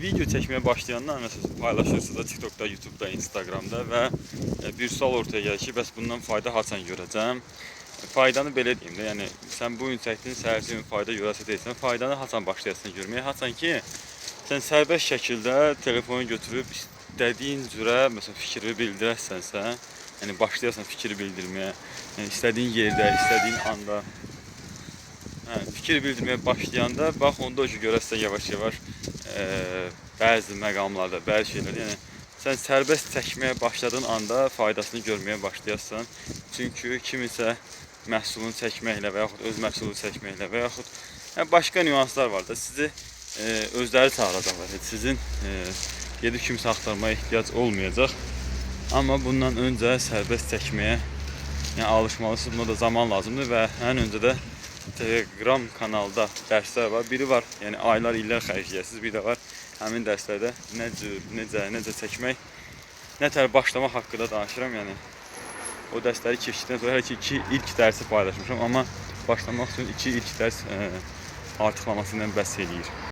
video çəkməyə başlayandan məsələn paylaşırsınız da TikTokda, YouTube'da, Instagram'da və bir sual ortaya gəlir ki, bəs bundan fayda haçan görəcəm? Faydanı belə deyim də, yəni sən bu gün çəkdiyin səhərsin fayda görəsə deyirsən, faydanı haçan başlayasın görməyə? Haçan ki, sən sərbəst şəkildə telefonu götürüb istədiyin cürə məsələn fikri bildirəsənsə, yəni başlayasan fikri bildirməyə, yəni istədiyin yerdə, istədiyin anda fikir bildirməyə başlayanda, bax onda ki görəsən yavaş-yavaş bəzi məqamlarda, bəzi şeylər, yəni sən sərbəst çəkməyə başladığın anda faydasını görməyə başlayarsan. Çünki kimisə məhsulunu çəkməklə və yaxud öz məhsulunu çəkməklə və yaxud başqa nüanslar var da sizi özləri çağıracaqlar. Sizin gedib kimsə axtarmaya ehtiyac olmayacaq. Amma bundan öncə sərbəst çəkməyə alışmalısınız. Buna da zaman lazımdır və ən öncə də Telegram kanalda dərslər var. Biri var, yəni aylar, illər xərcləyəsiniz. Bir də var, həmin dərslərdə necə çəkmək, nətər başlamaq haqqında danışıram. Yəni o dərsləri keçdikdən sonra hələ ki 2 ilk dərsi paylaşmışam, amma başlamaq üçün 2 ilk dərs artıqlaması ilə bəs eləyir.